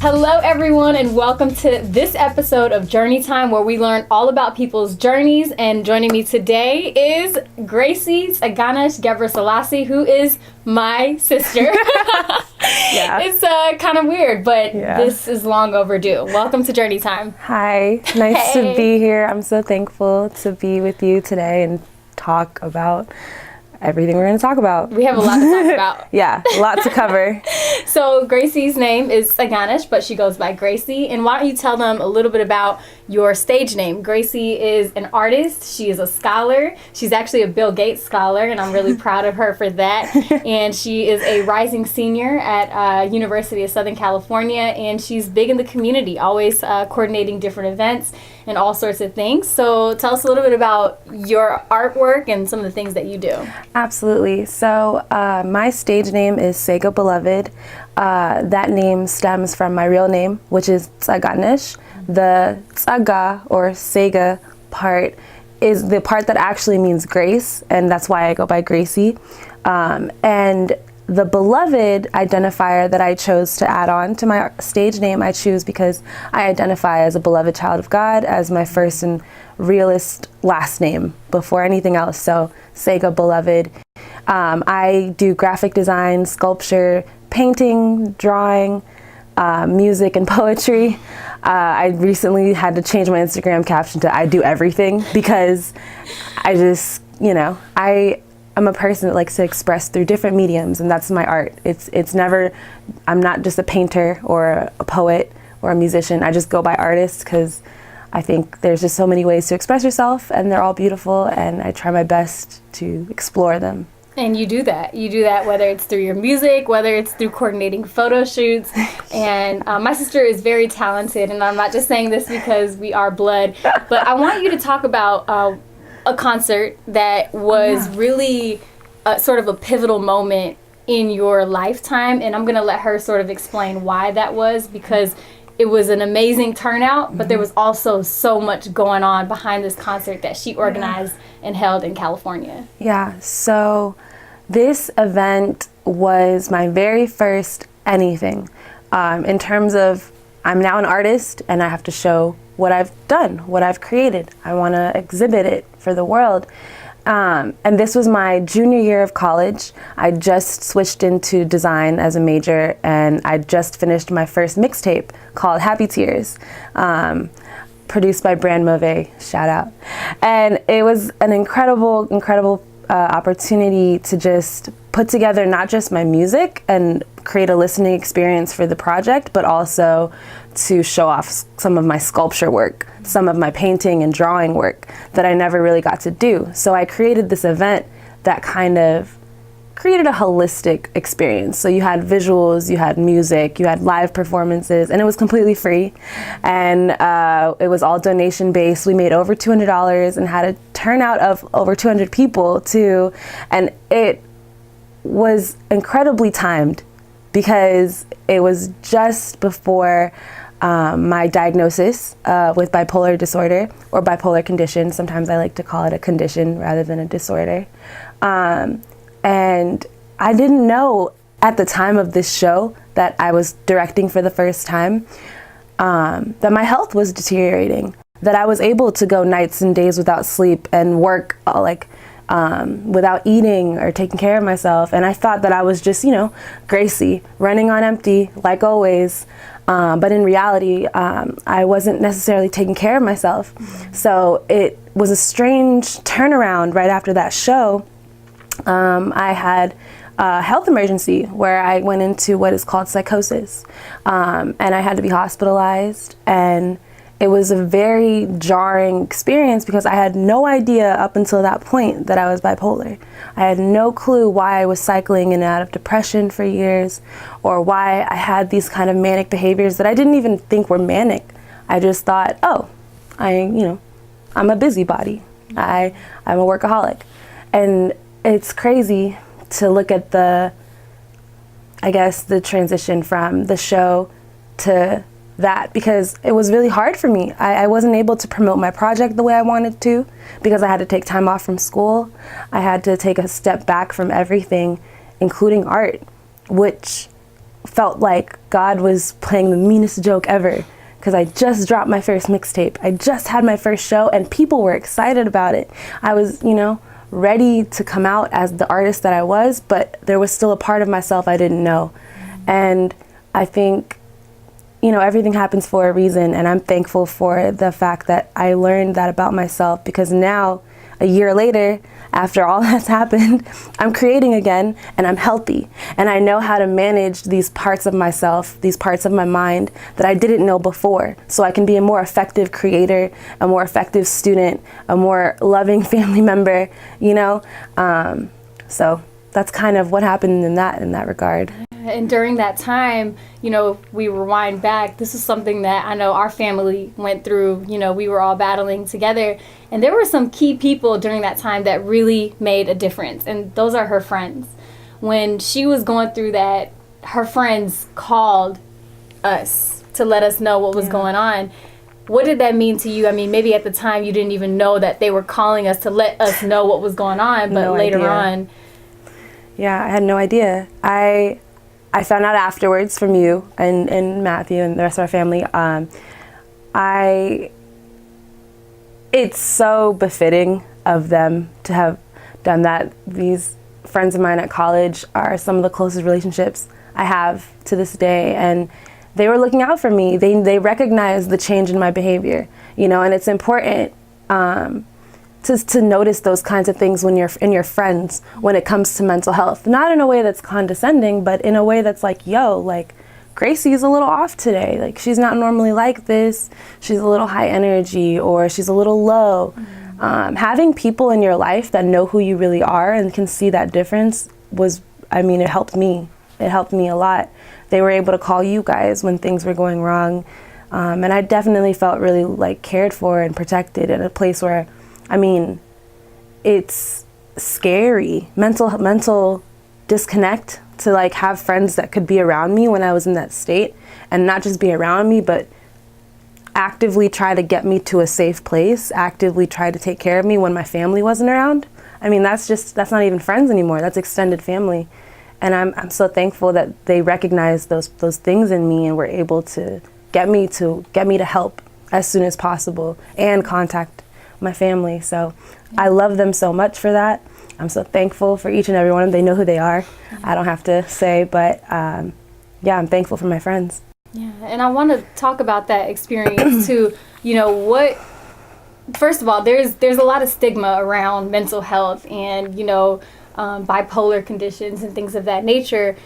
Hello everyone, and welcome to this episode of Journey Time, where we learn all about people's journeys. And joining me today is Gracie, Tseganesh, Gebresilassie, who is my sister. Yeah. It's kind of weird, but This is long overdue. Welcome to Journey Time. Hi, nice to be here. I'm so thankful to be with you today and talk about everything we're going to talk about. We have a lot to talk about. Yeah, a lot to cover. So Gracie's name is Tseganesh, but she goes by Gracie. And why don't you tell them a little bit about your stage name? Gracie is an artist. She is a scholar. She's actually a Bill Gates scholar, and I'm really proud of her for that. And she is a rising senior at University of Southern California, and she's big in the community, always coordinating different events and all sorts of things. So tell us a little bit about your artwork and some of the things that you do. Absolutely. So my stage name is Tsega Beloved. That name stems from my real name, which is Tseganesh. The Tsega or Tsega part is the part that actually means grace, and that's why I go by Gracie. And the beloved identifier that I chose to add on to my stage name, I choose because I identify as a beloved child of God as my first and realest last name before anything else. So Tsega Beloved. I do graphic design, sculpture, painting, drawing, music, and poetry. I recently had to change my Instagram caption to I do everything because I just, I'm a person that likes to express through different mediums, and that's my art. It's never, I'm not just a painter or a poet or a musician. I just go by artist because I think there's just so many ways to express yourself, and they're all beautiful, and I try my best to explore them. And you do that. You do that whether it's through your music, whether it's through coordinating photo shoots. And my sister is very talented, and I'm not just saying this because we are blood, but I want you to talk about a concert that was really sort of a pivotal moment in your lifetime. And I'm going to let her sort of explain why that was, because it was an amazing turnout, but there was also so much going on behind this concert that she organized and held in California. Yeah, so this event was my very first anything. In terms of, I'm now an artist and I have to show what I've done, what I've created. I want to exhibit it for the world. And this was my junior year of college. I just switched into design as a major, and I just finished my first mixtape called Happy Tears, produced by Brand Mauvais, shout out. And it was an incredible opportunity to just put together not just my music and create a listening experience for the project, but also to show off some of my sculpture work, some of my painting and drawing work that I never really got to do. So I created this event that kind of created a holistic experience. So you had visuals, you had music, you had live performances, and it was completely free. And it was all donation based. We made over $200 and had a turnout of over 200 people too. And it was incredibly timed because it was just before my diagnosis with bipolar disorder, or bipolar condition. Sometimes I like to call it a condition rather than a disorder. And I didn't know at the time of this show that I was directing for the first time that my health was deteriorating, that I was able to go nights and days without sleep and work without eating or taking care of myself. And I thought that I was just, Gracie, running on empty, like always. But in reality, I wasn't necessarily taking care of myself. So it was a strange turnaround right after that show. I had a health emergency where I went into what is called psychosis. And I had to be hospitalized. And it was a very jarring experience because I had no idea up until that point that I was bipolar. I had no clue why I was cycling in and out of depression for years, or why I had these kind of manic behaviors that I didn't even think were manic. I just thought, I'm a busybody. I'm a workaholic. And it's crazy to look at the transition from the show to that, because it was really hard for me. I wasn't able to promote my project the way I wanted to because I had to take time off from school. I had to take a step back from everything, including art, which felt like God was playing the meanest joke ever, because I just dropped my first mixtape. I just had my first show and people were excited about it. I was, ready to come out as the artist that I was, but there was still a part of myself I didn't know. And I think, everything happens for a reason, and I'm thankful for the fact that I learned that about myself, because now, a year later, after all that's happened, I'm creating again, and I'm healthy. And I know how to manage these parts of myself, these parts of my mind that I didn't know before. So I can be a more effective creator, a more effective student, a more loving family member, So that's kind of what happened in that regard. And during that time, we rewind back, this is something that I know our family went through. We were all battling together. And there were some key people during that time that really made a difference. And those are her friends. When she was going through that, her friends called us to let us know what was going on. What did that mean to you? I mean, maybe at the time you didn't even know that they were calling us to let us know what was going on. But later on. Yeah, I had no idea. I found out afterwards from you and Matthew and the rest of our family. It's so befitting of them to have done that. These friends of mine at college are some of the closest relationships I have to this day, and they were looking out for me. They recognized the change in my behavior, and it's important to notice those kinds of things when you're in your friends when it comes to mental health. Not in a way that's condescending, but in a way that's like, Gracie's a little off today. Like, she's not normally like this. She's a little high energy, or she's a little low. Mm-hmm. Having people in your life that know who you really are and can see that difference it helped me. It helped me a lot. They were able to call you guys when things were going wrong. And I definitely felt really cared for and protected in a place where, it's scary. Mental disconnect to have friends that could be around me when I was in that state, and not just be around me, but actively try to get me to a safe place, actively try to take care of me when my family wasn't around. That's not even friends anymore. That's extended family. And I'm so thankful that they recognized those things in me and were able to get me to help as soon as possible and contact my family. So I love them so much for that. I'm so thankful for each and every one of them. They know who they are. I don't have to say, but I'm thankful for my friends. Yeah, and I want to talk about that experience too. First of all, there's a lot of stigma around mental health and, bipolar conditions and things of that nature.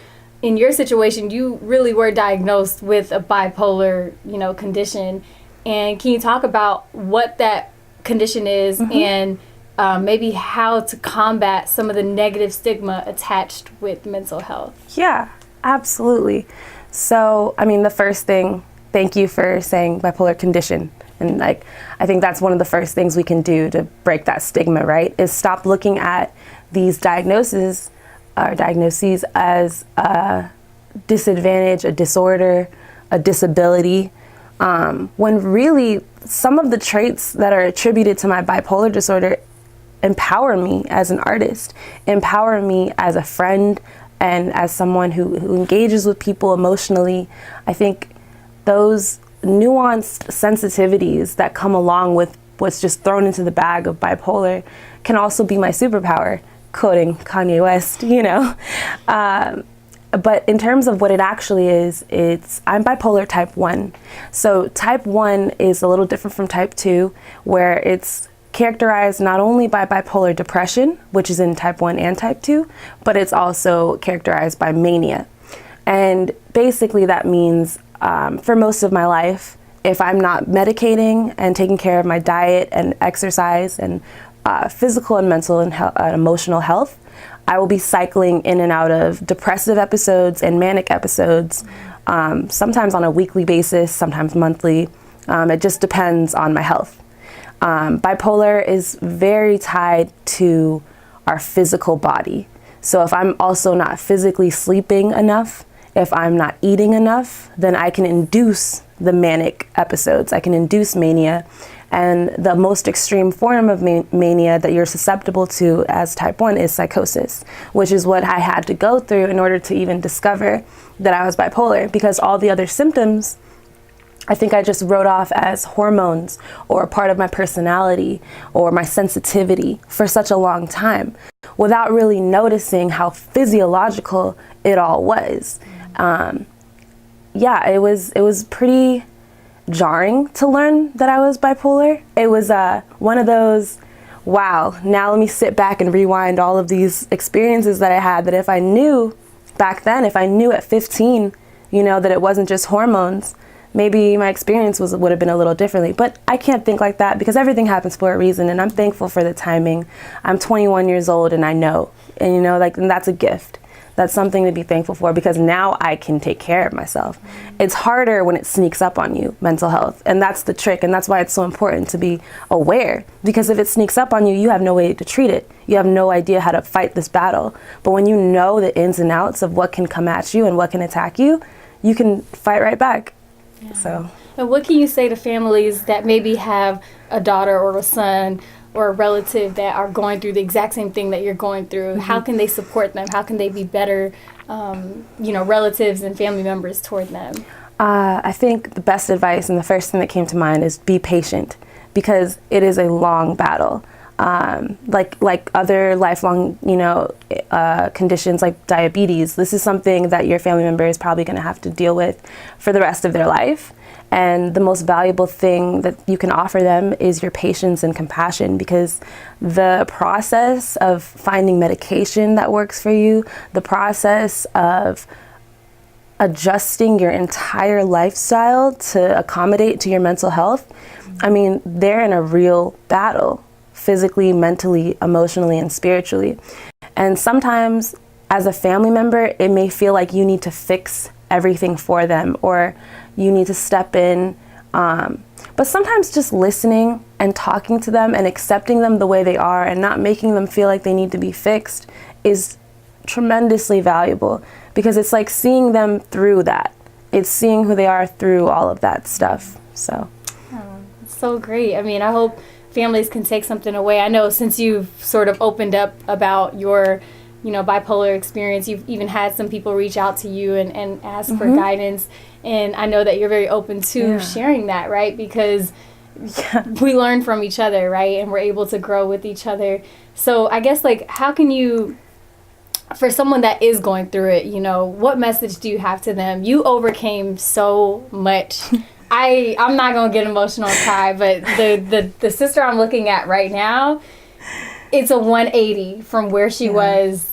In your situation, you really were diagnosed with a bipolar, condition. And can you talk about what that condition is, and maybe how to combat some of the negative stigma attached with mental health? Yeah, absolutely. So, the first thing, thank you for saying bipolar condition. And I think that's one of the first things we can do to break that stigma, right? Is stop looking at these diagnoses as a disadvantage, a disorder, a disability, when really some of the traits that are attributed to my bipolar disorder empower me as an artist, empower me as a friend, and as someone who engages with people emotionally. I think those nuanced sensitivities that come along with what's just thrown into the bag of bipolar can also be my superpower, quoting Kanye West, But in terms of what it actually is, I'm bipolar type 1. So type 1 is a little different from type 2, where it's characterized not only by bipolar depression, which is in type 1 and type 2, but it's also characterized by mania. And basically that means for most of my life, if I'm not medicating and taking care of my diet and exercise and physical and mental and emotional health, I will be cycling in and out of depressive episodes and manic episodes, sometimes on a weekly basis, sometimes monthly. It just depends on my health. Bipolar is very tied to our physical body. So if I'm also not physically sleeping enough, if I'm not eating enough, then I can induce the manic episodes. I can induce mania. And the most extreme form of mania that you're susceptible to as type 1 is psychosis, which is what I had to go through in order to even discover that I was bipolar, because all the other symptoms I think I just wrote off as hormones or a part of my personality or my sensitivity for such a long time without really noticing how physiological it all was. It was pretty jarring to learn that I was bipolar. It was one of those, wow, now let me sit back and rewind all of these experiences that I had, that if I knew back then, if I knew at 15, that it wasn't just hormones, maybe my experience would have been a little differently. But I can't think like that, because everything happens for a reason, and I'm thankful for the timing. I'm 21 years old and I know, and and that's a gift. That's something to be thankful for, because now I can take care of myself. It's harder when it sneaks up on you, mental health, and that's the trick, and that's why it's so important to be aware, because if it sneaks up on you, you have no way to treat it. You have no idea how to fight this battle. But when you know the ins and outs of what can come at you and what can attack you, you can fight right back. Yeah. So. And what can you say to families that maybe have a daughter or a son or a relative that are going through the exact same thing that you're going through? Mm-hmm. How can they support them? How can they be better, relatives and family members toward them? I think the best advice and the first thing that came to mind is be patient, because it is a long battle. Like other lifelong, conditions like diabetes, this is something that your family member is probably going to have to deal with for the rest of their life. And the most valuable thing that you can offer them is your patience and compassion, because the process of finding medication that works for you, the process of adjusting your entire lifestyle to accommodate to your mental health, they're in a real battle, physically, mentally, emotionally, and spiritually. And sometimes as a family member, it may feel like you need to fix everything for them, or you need to step in. But sometimes just listening and talking to them and accepting them the way they are and not making them feel like they need to be fixed is tremendously valuable, because it's like seeing them through that. It's seeing who they are through all of that stuff. So. It's so great. I hope families can take something away. I know since you've sort of opened up about your bipolar experience, you've even had some people reach out to you and ask for guidance. And I know that you're very open to sharing that, right? Because we learn from each other, right? And we're able to grow with each other. So I guess, how can you, for someone that is going through it, what message do you have to them? You overcame so much. I'm not going to get emotional and cry, but the sister I'm looking at right now, it's a 180 from where she was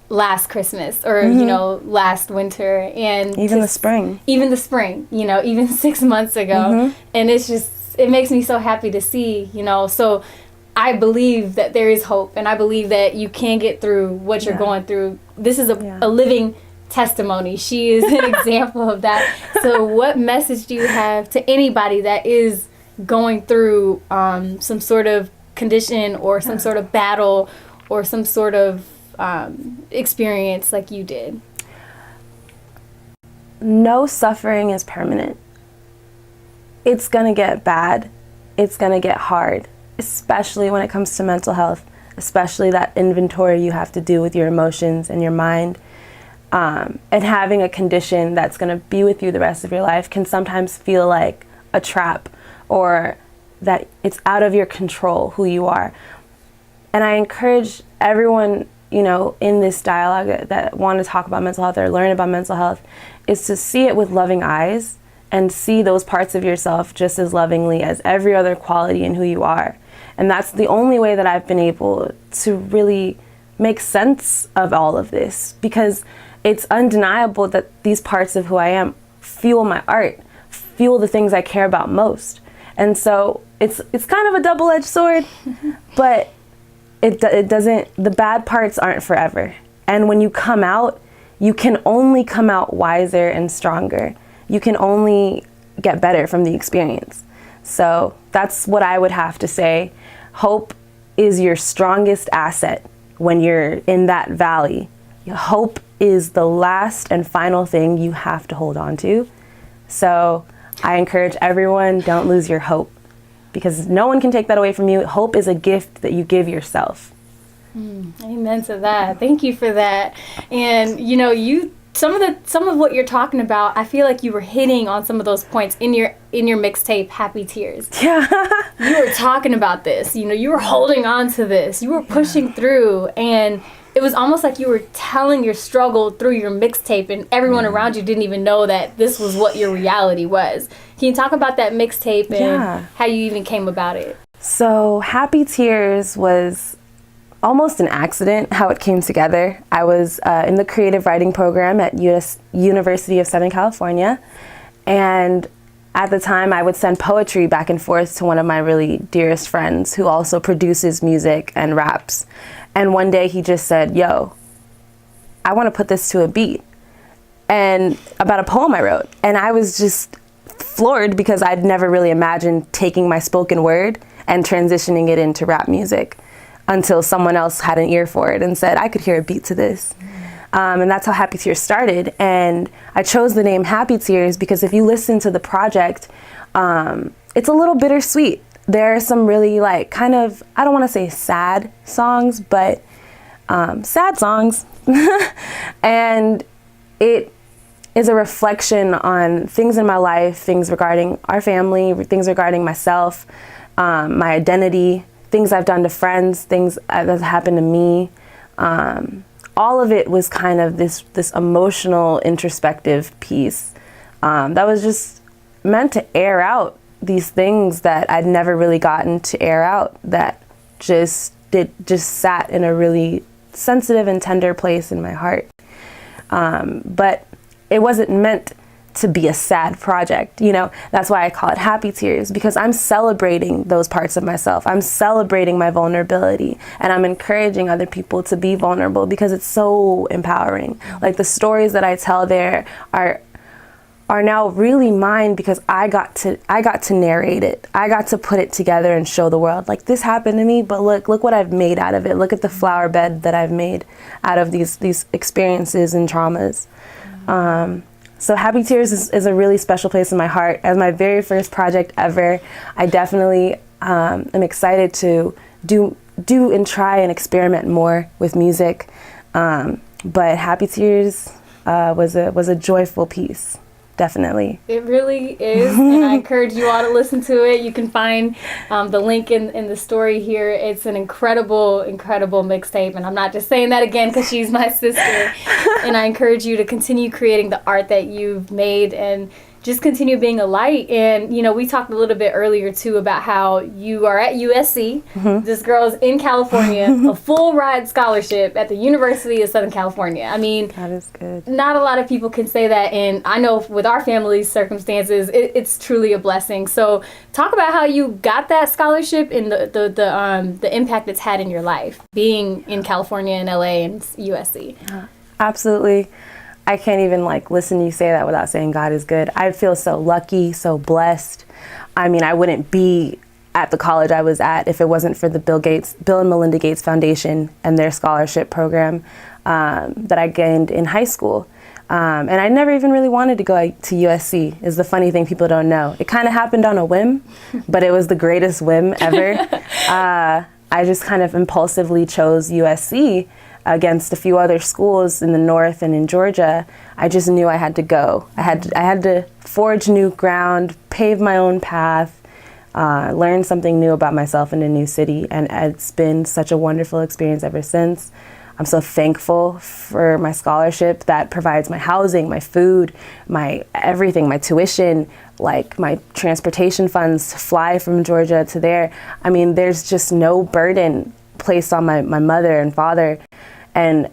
last Christmas or, last winter. And even the spring, even 6 months ago. And it makes me so happy to see, so I believe that there is hope, and I believe that you can get through what you're going through. This is a living testimony. She is an example of that. So what message do you have to anybody that is going through some sort of condition or some sort of battle or some sort of experience like you did? No suffering is permanent. It's gonna get bad. It's gonna get hard, especially when it comes to mental health, especially that inventory you have to do with your emotions and your mind. And having a condition that's gonna be with you the rest of your life can sometimes feel like a trap, or that it's out of your control who you are. And I encourage everyone, in this dialogue that want to talk about mental health or learn about mental health, is to see it with loving eyes and see those parts of yourself just as lovingly as every other quality in who you are. And that's the only way that I've been able to really make sense of all of this, because it's undeniable that these parts of who I am fuel my art, fuel the things I care about most. And so it's kind of a double-edged sword, but it doesn't, the bad parts aren't forever. And when you come out, you can only come out wiser and stronger. You can only get better from the experience. So that's what I would have to say. Hope is your strongest asset when you're in that valley. Hope is the last and final thing you have to hold on to. So I encourage everyone, don't lose your hope, because no one can take that away from you. Hope is a gift that you give yourself. Amen to that. Thank you for that. And some of what you're talking about, I feel like you were hitting on some of those points in your mixtape, Happy Tears. Yeah. You were talking about this, you were holding on to this, you were pushing through, and it was almost like you were telling your struggle through your mixtape, and everyone around you didn't even know that this was what your reality was. Can you talk about that mixtape and how you even came about it? So Happy Tears was almost an accident how it came together. I was in the creative writing program at University of Southern California, and at the time I would send poetry back and forth to one of my really dearest friends who also produces music and raps. And one day he just said, yo, I want to put this to a beat, and about a poem I wrote. And I was just floored because I'd never really imagined taking my spoken word and transitioning it into rap music, until someone else had an ear for it and said, I could hear a beat to this. And that's how Happy Tears started. And I chose the name Happy Tears because if you listen to the project, it's a little bittersweet. There are some really I don't want to say sad songs, but sad songs. And it is a reflection on things in my life, things regarding our family, things regarding myself, my identity, things I've done to friends, things that have happened to me. All of it was kind of this emotional, introspective piece that was just meant to air out these things that I'd never really gotten to air out, that just sat in a really sensitive and tender place in my heart. But it wasn't meant to be a sad project, That's why I call it Happy Tears, because I'm celebrating those parts of myself. I'm celebrating my vulnerability, and I'm encouraging other people to be vulnerable because it's so empowering. Like the stories that I tell there are now really mine because I got to narrate it. I got to put it together and show the world, like, this happened to me, but look what I've made out of it. Look at the flower bed that I've made out of these experiences and traumas. So Happy Tears is a really special place in my heart. As my very first project ever, I definitely am excited to do and try and experiment more with music. But Happy Tears was a joyful piece. Definitely. It really is, and I encourage you all to listen to it. You can find the link in the story here. It's an incredible, incredible mixtape, and I'm not just saying that again because she's my sister. And I encourage you to continue creating the art that you've made and just continue being a light. And, we talked a little bit earlier, too, about how you are at USC. Mm-hmm. This girl's in California, a full ride scholarship at the University of Southern California. I mean, that is good. Not a lot of people can say that. And I know with our family's circumstances, it's truly a blessing. So talk about how you got that scholarship and the impact it's had in your life, being in California and LA and USC. Absolutely. I can't even listen to you say that without saying God is good. I feel so lucky, so blessed. I mean, I wouldn't be at the college I was at if it wasn't for the Bill and Melinda Gates Foundation and their scholarship program that I gained in high school. And I never even really wanted to go to USC, is the funny thing people don't know. It kind of happened on a whim, but it was the greatest whim ever. I just kind of impulsively chose USC against a few other schools in the north and in Georgia. I just knew I had to go. I had to forge new ground, pave my own path, learn something new about myself in a new city, and it's been such a wonderful experience ever since. I'm so thankful for my scholarship that provides my housing, my food, my everything, my tuition, my transportation funds to fly from Georgia to there. I mean, there's just no burden placed on my mother and father. And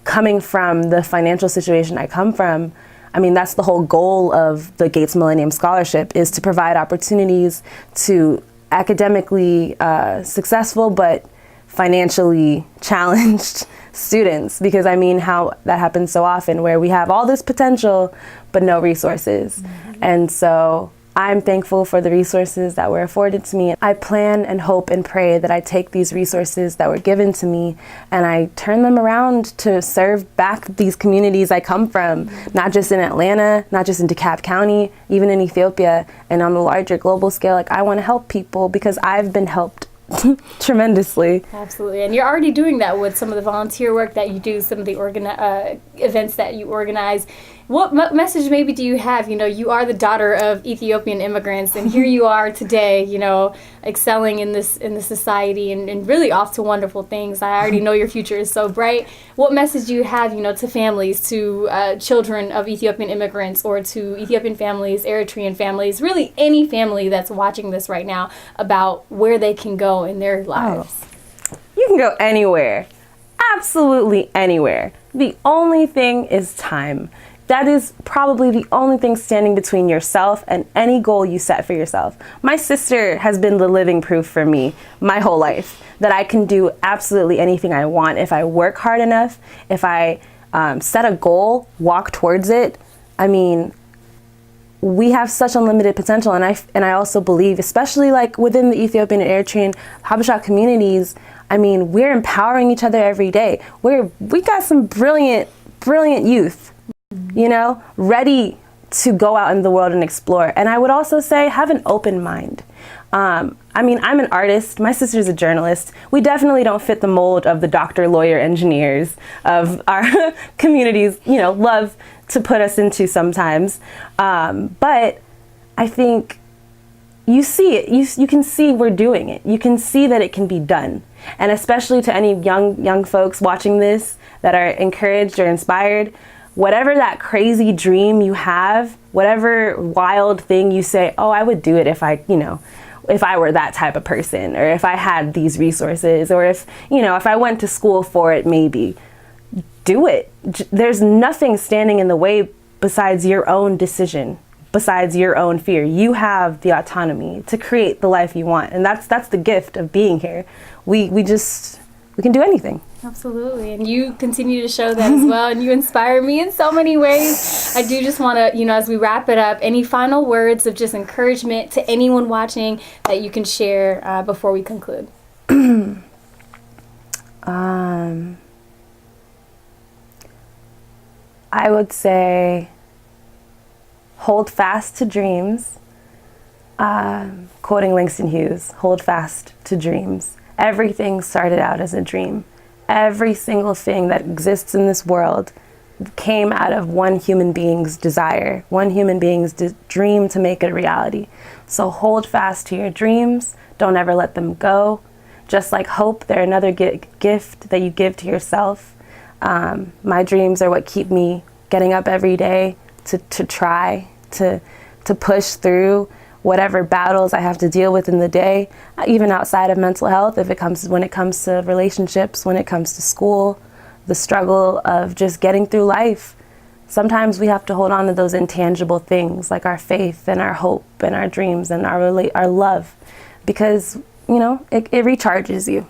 coming from the financial situation I come from, I mean, that's the whole goal of the Gates Millennium Scholarship, is to provide opportunities to academically successful but financially challenged students. Because I mean, how that happens so often, where we have all this potential but no resources. Mm-hmm. And so I'm thankful for the resources that were afforded to me. I plan and hope and pray that I take these resources that were given to me and I turn them around to serve back these communities I come from, not just in Atlanta, not just in DeKalb County, even in Ethiopia, and on a larger global scale. Like, I want to help people because I've been helped tremendously. Absolutely. And you're already doing that with some of the volunteer work that you do, some of the events that you organize. What message maybe do you have? You know, you are the daughter of Ethiopian immigrants, and here you are today, you know, excelling in this society and really off to wonderful things. I already know your future is so bright. What message do you have, you know, to families, to children of Ethiopian immigrants, or to Ethiopian families, Eritrean families, really any family that's watching this right now, about where they can go in their lives? You can go anywhere. Absolutely anywhere. The only thing is time. That is probably the only thing standing between yourself and any goal you set for yourself. My sister has been the living proof for me my whole life that I can do absolutely anything I want if I work hard enough, if I set a goal, walk towards it. I mean, we have such unlimited potential, and I also believe, especially like within the Ethiopian and Eritrean Habesha communities, I mean, we're empowering each other every day. We got some brilliant youth, you know, ready to go out in the world and explore. And I would also say, have an open mind. I mean, I'm an artist. My sister's a journalist. We definitely don't fit the mold of the doctor, lawyer, engineers of our communities, you know, love to put us into sometimes. But I think you see it. You can see we're doing it. You can see that it can be done. And especially to any young folks watching this that are encouraged or inspired, whatever that crazy dream you have, whatever wild thing you say, oh, I would do it if I were that type of person, or if I had these resources, or if I went to school for it, maybe. Do it. There's nothing standing in the way besides your own decision, besides your own fear. You have the autonomy to create the life you want. And that's the gift of being here. We can do anything. Absolutely. And you continue to show that as well. And you inspire me in so many ways. I do just want to, as we wrap it up, any final words of just encouragement to anyone watching that you can share before we conclude? I would say hold fast to dreams. Quoting Langston Hughes, hold fast to dreams. Everything started out as a dream. Every single thing that exists in this world came out of one human being's desire, one human being's dream to make it a reality. So hold fast to your dreams. Don't ever let them go. Just like hope, they're another gift that you give to yourself. My dreams are what keep me getting up every day to try, to push through whatever battles I have to deal with in the day, even outside of mental health, when it comes to relationships, when it comes to school, the struggle of just getting through life. Sometimes we have to hold on to those intangible things like our faith and our hope and our dreams and our love, because, it recharges you.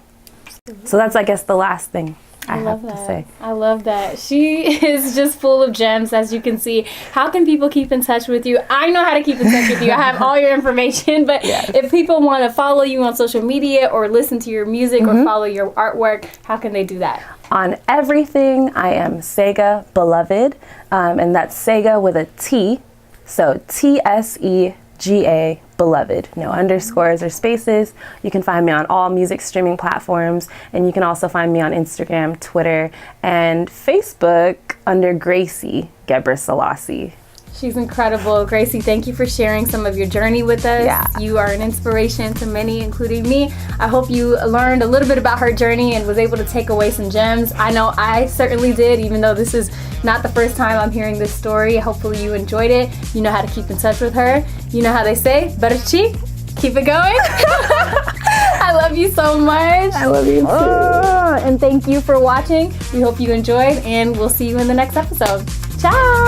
So that's, I guess, the last thing I have to say. I love that. She is just full of gems, as you can see. How can people keep in touch with you? I know how to keep in touch with you. I have all your information, but yes. If people want to follow you on social media or listen to your music or follow your artwork, how can they do that? On everything, I am Tsega Beloved, and that's Tsega with a T, so Tsega Beloved, no underscores or spaces. You can find me on all music streaming platforms, and you can also find me on Instagram, Twitter, and Facebook under Gracie, Gebresilassie. She's incredible. Gracie, thank you for sharing some of your journey with us. Yeah. You are an inspiration to many, including me. I hope you learned a little bit about her journey and was able to take away some gems. I know I certainly did, even though this is not the first time I'm hearing this story. Hopefully you enjoyed it. You know how to keep in touch with her. You know how they say, Barachi, keep it going. I love you so much. I love you too. And thank you for watching. We hope you enjoyed, and we'll see you in the next episode. Ciao.